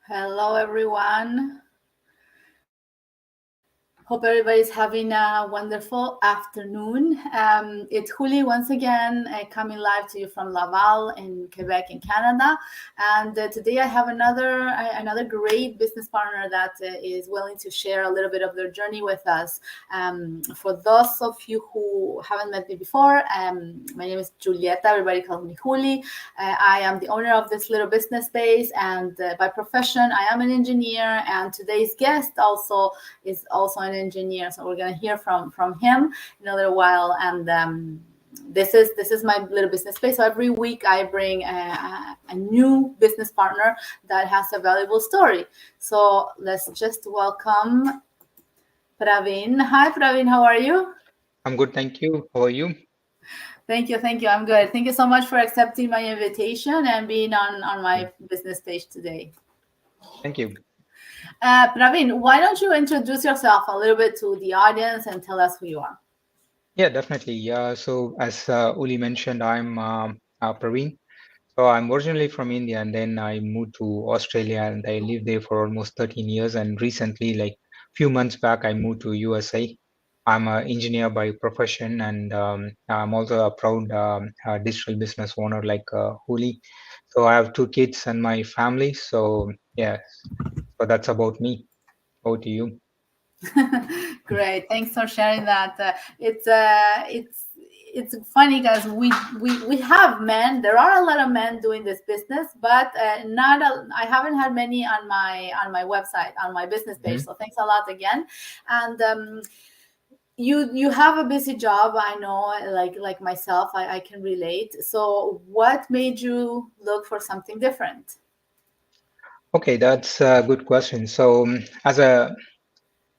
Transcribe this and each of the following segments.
Hello, everyone. Hope everybody's having a wonderful afternoon. It's Julie once again coming live to you from Laval in Quebec in Canada. And today I have another great business partner that is willing to share a little bit of their journey with us. For those of you who haven't met me before, my name is Julieta. Everybody calls me Julie. I am the owner of this little business space, and by profession, I am an engineer. And today's guest is also an engineer, so we're going to hear from him in a little while. And this is my little business space. So every week I bring a new business partner that has a valuable story. So let's just welcome Praveen. Hi, Praveen. How are you? I'm good, thank you. How are you? Thank you. I'm good. Thank you so much for accepting my invitation and being on my business page today. Thank you. Praveen, why don't you introduce yourself a little bit to the audience and tell us who you are? Yeah, definitely. So as Uli mentioned, I'm Praveen. So I'm originally from India, and then I moved to Australia, and I lived there for almost 13 years. And recently, like few months back, I moved to USA. I'm an engineer by profession, and I'm also a proud digital business owner like Uli. So I have two kids and my family. So yeah, so that's about me. Over to you. Great, thanks for sharing that. It's funny because we have men. There are a lot of men doing this business, but I haven't had many on my website, on my business page. Mhm. So thanks a lot again. And you have a busy job. I know, like myself, I can relate. So what made you look for something different? Okay, that's a good question. So, as a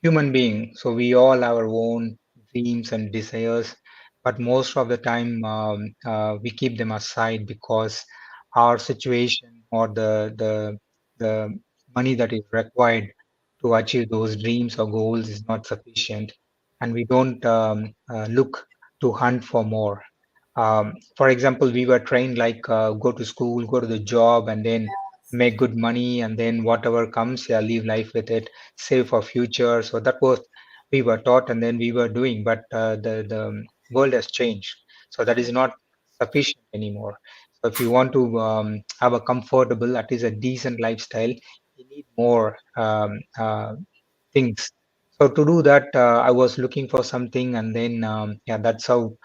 human being, so we all have our own dreams and desires, but most of the time we keep them aside because our situation or the money that is required to achieve those dreams or goals is not sufficient, and we don't look to hunt for more. For example, we were trained like go to school, go to the job, and then make good money, and then whatever comes, yeah, live life with it, save for future. So that was we were taught, and then we were doing. But the world has changed, so that is not sufficient anymore. So if you want to have a comfortable, at least a decent lifestyle, you need more things. So to do that, I was looking for something, and then yeah, that's how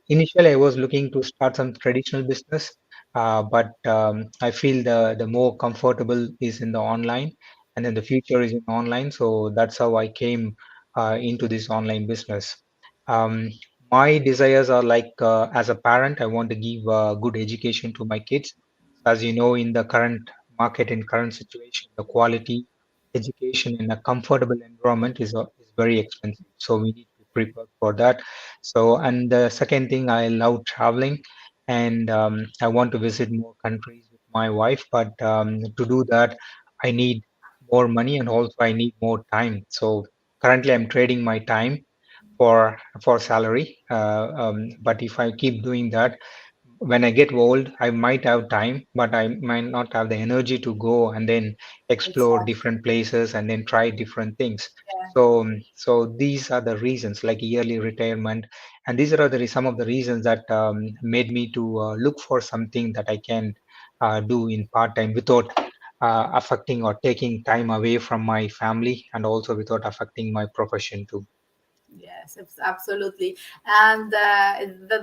initially, I was looking to start some traditional business, but I feel the more comfortable is in the online, and then the future is in online. So that's how I came into this online business. Um, my desires are like as a parent, I want to give good education to my kids. As you know, in the current market and current situation, the quality education in a comfortable environment is very expensive. So we need to be prepared for that. So, and the second thing, I love traveling, and I want to visit more countries with my wife. But to do that, I need more money, and also I need more time. So currently, I'm trading my time for salary. But if I keep doing that, when I get old, I might have time, but I might not have the energy to go and then explore Exactly. different places and then try different things. Yeah. So these are the reasons, like yearly retirement, and these are some of the reasons that made me to look for something that I can do in part time without affecting or taking time away from my family, and also without affecting my profession too. Yes, absolutely, and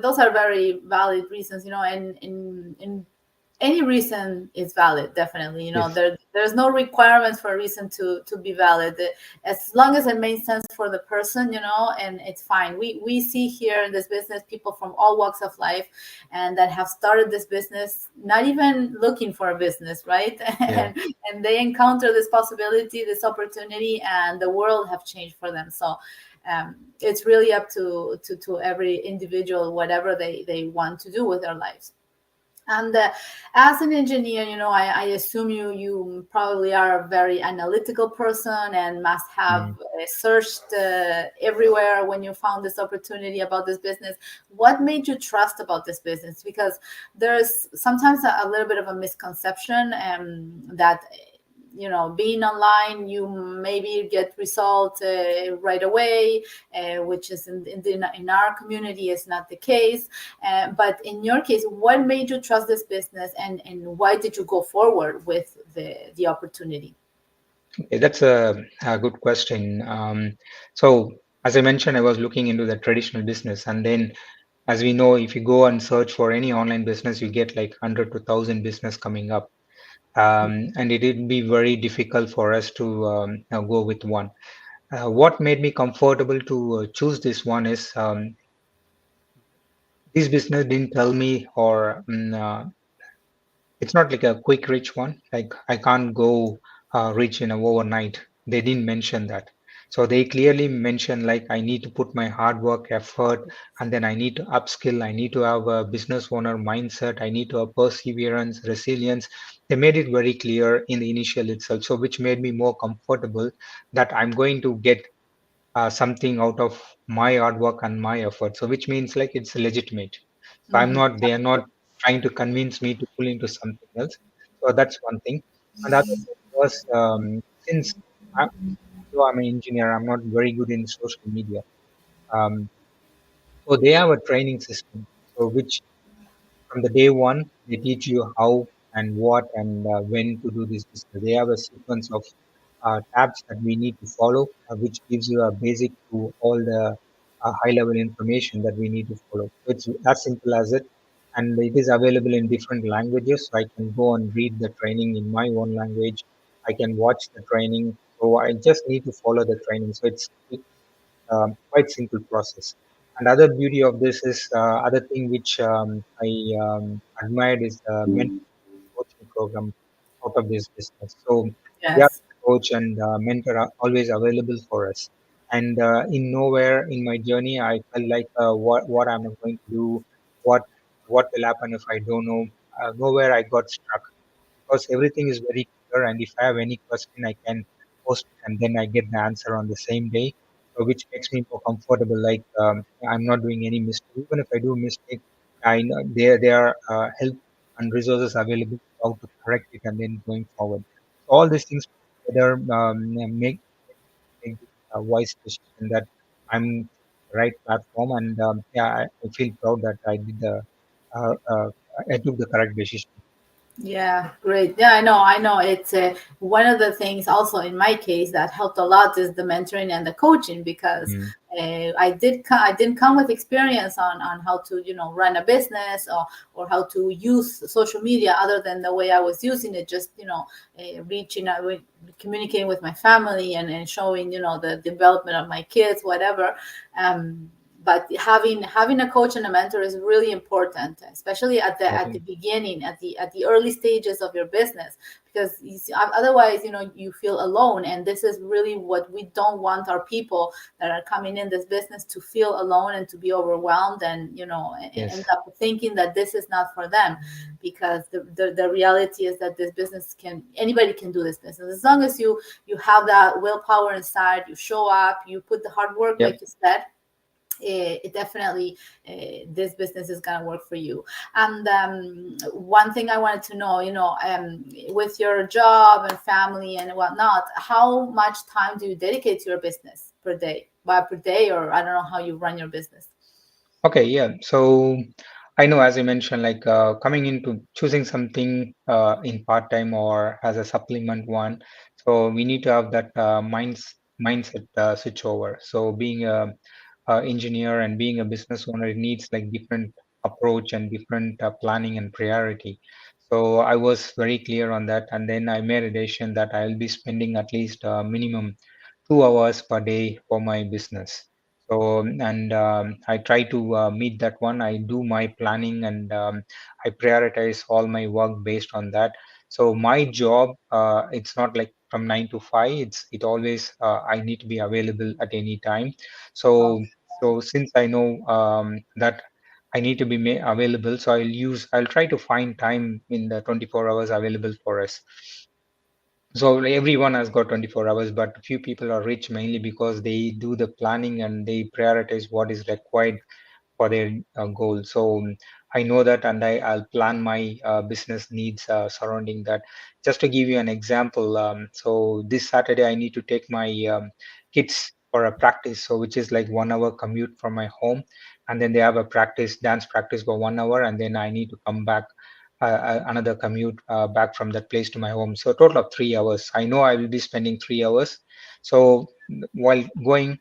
those are very valid reasons. And in any reason is valid. Definitely, Yes. there's no requirements for a reason to be valid, as long as it makes sense for the person. And it's fine. We see here in this business people from all walks of life, and that have started this business not even looking for a business, right? Yeah. And they encounter this possibility, this opportunity, and the world have changed for them. So it's really up to every individual, whatever they want to do with their lives. And as an engineer, I assume you probably are a very analytical person and must have Mm. searched everywhere when you found this opportunity about this business. What made you trust about this business? Because there's sometimes a little bit of a misconception that being online, you maybe get results right away, which is in our community is not the case. But in your case, what made you trust this business, and why did you go forward with the opportunity? Okay, that's a good question. So, as I mentioned, I was looking into the traditional business, and then, as we know, if you go and search for any online business, you get like 100 to 1,000 business coming up, and it would be very difficult for us to go with one. What made me comfortable to choose this one is this business didn't tell me or it's not like a quick rich one. Like I can't go rich in a overnight. They didn't mention that. So they clearly mentioned like I need to put my hard work, effort, and then I need to upskill. I need to have a business owner mindset. I need to have perseverance, resilience. They made it very clear in the initial itself. So which made me more comfortable that I'm going to get something out of my hard work and my effort. So which means like it's legitimate. So I'm Hmm. not, they are not trying to convince me to pull into something else. So that's one thing. And the other thing was since I, though I'm an engineer, I'm not very good in social media. Um, so they have a training system. So which from the day one, they teach you how and what and when to do this business. They have a sequence of tabs that we need to follow, which gives you a basic to all the high level information that we need to follow. So it's as simple as it. And it is available in different languages. So I can go and read the training in my own language. I can watch the training. So I just need to follow the training. So it's quite simple process. And other beauty of this is other thing which I admired is the mentor coaching program out of this business. So we have Yes. a coach and mentor are always available for us. And in nowhere in my journey, I felt like what I'm going to do, what what will happen if I don't know. Nowhere I got stuck because everything is very clear. And if I have any question, I can post it and then I get the answer on the same day, so which makes me more comfortable. Like I'm not doing any mistake. Even if I do mistake, I know there are help and resources available how to correct it and then going forward. So all these things together make this wise decision that I'm the right platform, and yeah, I feel proud that I did the I took the correct decision. Yeah, great. Yeah, I know. It's one of the things also in my case that helped a lot is the mentoring and the coaching, because Mm, I didn't come with experience on how to run a business, or how to use social media other than the way I was using it, just reaching out with communicating with my family, and showing the development of my kids, whatever. But having a coach and a mentor is really important, especially at the exactly. beginning, at the early stages of your business, because otherwise you feel alone, and this is really what we don't want our people that are coming in this business to feel alone and to be overwhelmed, and end Yes. up thinking that this is not for them, because the reality is that this business anybody can do this business, as long as you have that willpower inside, you show up, you put the hard work Yep. like you said. It definitely, this business is going to work for you. And one thing I wanted to know, with your job and family and whatnot, how much time do you dedicate to your business per day, per day, or I don't know how you run your business? Okay, yeah. So I know, as I mentioned, like coming into choosing something in part time or as a supplement one. So we need to have that mindset switch over. So being a engineer and being a business owner, it needs like different approach and different planning and priority. So I was very clear on that, and then I made a decision that I'll be spending at least minimum 2 hours per day for my business. So, and I try to meet that one. I do my planning and I prioritize all my work based on that. So my job, it's not like from 9 to 5. It always I need to be available at any time. Oh, So since I know that. I need to be available. So I'll try to find time in the 24 hours available for us. So everyone has got 24 hours, but few people are rich mainly because they do the planning and they prioritize what is required for their goal. So I know that, and I'll plan my business needs surrounding that. Just to give you an example, so this Saturday I need to take my kids for a practice, so which is like 1 hour commute from my home, and then they have a dance practice for 1 hour, and then I need to come back. Another commute back from that place to my home. So a total of 3 hours. I know I will be spending 3 hours. So while going,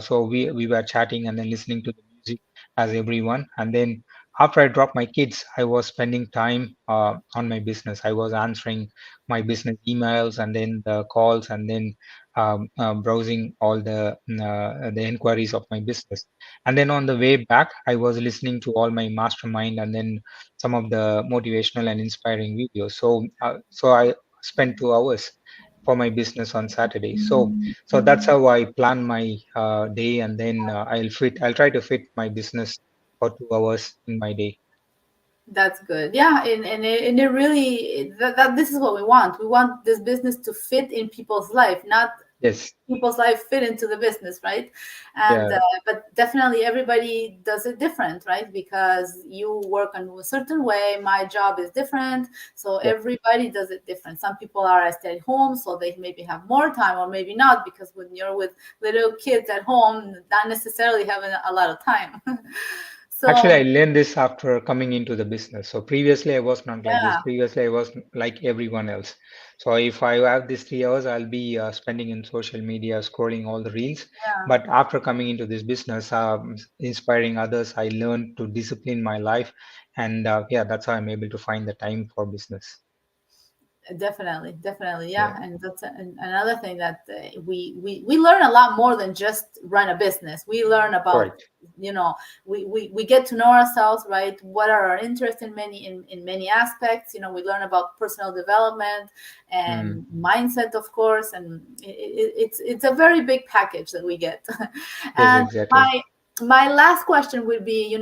so we were chatting and then listening to the music as everyone. And then after I dropped my kids, I was spending time on my business. I was answering my business emails and then the calls and then browsing all the inquiries of my business. And then on the way back, I was listening to all my mastermind and then some of the motivational and inspiring videos. So I spent 2 hours for my business on Saturday. So that's how I plan my day, and then I'll try to fit my business for 2 hours in my day. That's good. Yeah, and it really that this is what we want. We want this business to fit in people's life, not Yes. people's life fit into the business, right? And Yeah. but definitely everybody does it different, right? Because you work in a certain way, my job is different, so Yeah. everybody does it different. Some people are at stay at home, so they maybe have more time, or maybe not, because when you're with little kids at home, not necessarily having a lot of time. Actually, I So learned this after coming into the business. So previously, I was not like this. yeah, Previously, I was like everyone else. So if I have these 3 hours, I'll be spending in social media, scrolling all the reels. yeah. But after coming into this business, inspiring others, I learned to discipline my life, and yeah, that's how I'm able to find the time for business. Definitely, definitely, Yeah, yeah. And that's another thing that we learn a lot more than just run a business. We learn about, correct. you know, we get to know ourselves, right? What are our interests in many aspects. You know, we learn about personal development Mm, and mindset, of course, and it's a very big package that we get. yes, And exactly. my last question would be,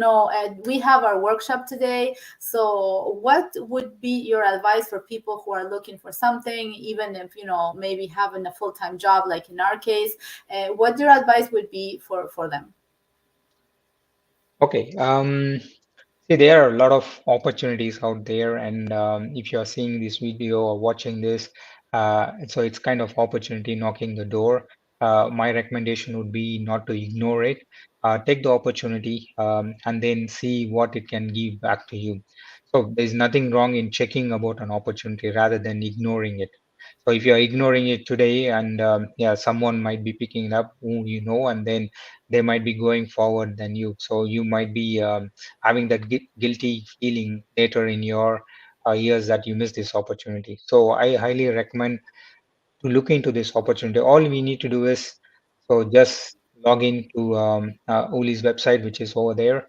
we have our workshop today, so what would be your advice for people who are looking for something, even if, maybe having a full-time job, like in our case? What your advice would be for them? Okay. See, there are a lot of opportunities out there, and if you are seeing this video or watching this, so it's kind of opportunity knocking the door. My recommendation would be not to ignore it. Take the opportunity and then see what it can give back to you. So there's nothing wrong in checking about an opportunity rather than ignoring it. So if you're ignoring it today, and yeah, someone might be picking it up who you know, and then they might be going forward than you. So you might be having that guilty feeling later in your years that you missed this opportunity. So I highly recommend to look into this opportunity. All we need to do is so just log in to Uli's website, which is over there.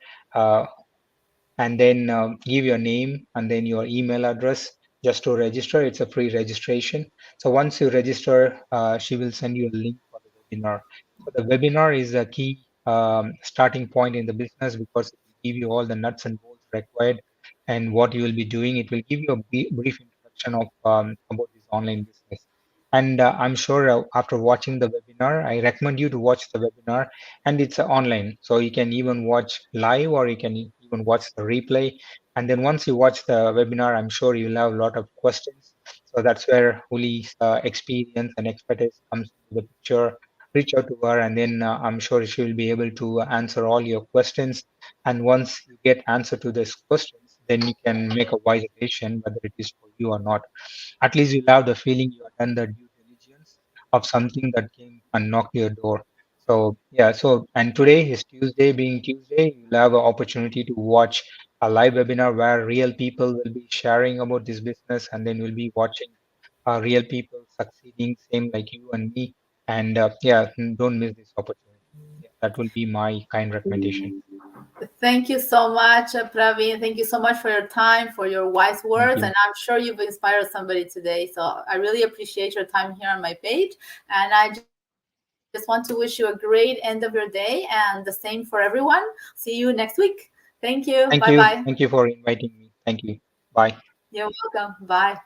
And then give your name and then your email address just to register. It's a free registration. So once you register, she will send you a link for the webinar. So the webinar is a key starting point in the business because it will give you all the nuts and bolts required and what you will be doing. It will give you a brief introduction of about this online business. And I'm sure after watching the webinar, I recommend you to watch the webinar, and it's online. So you can even watch live or you can even watch the replay. And then once you watch the webinar, I'm sure you'll have a lot of questions. So that's where Uli's experience and expertise comes into the picture. Reach out to her, and then I'm sure she will be able to answer all your questions. And once you get answer to these questions, then you can make a wise decision whether it is for you or not. At least you'll have the feeling you have done the due diligence of something that came and knocked your door. So yeah, so and today is Tuesday, being Tuesday, you'll have an opportunity to watch a live webinar where real people will be sharing about this business, and then we'll be watching real people succeeding, same like you and me. And yeah, don't miss this opportunity. Yeah, that will be my kind recommendation. Thank you so much, Praveen. Thank you so much for your time, for your wise Thank words, and you. I'm sure you've inspired somebody today. So I really appreciate your time here on my page, and I just want to wish you a great end of your day, and the same for everyone. See you next week. Thank you. Thank Bye you. bye. Thank you for inviting me. Thank you. Bye. You're welcome. Bye.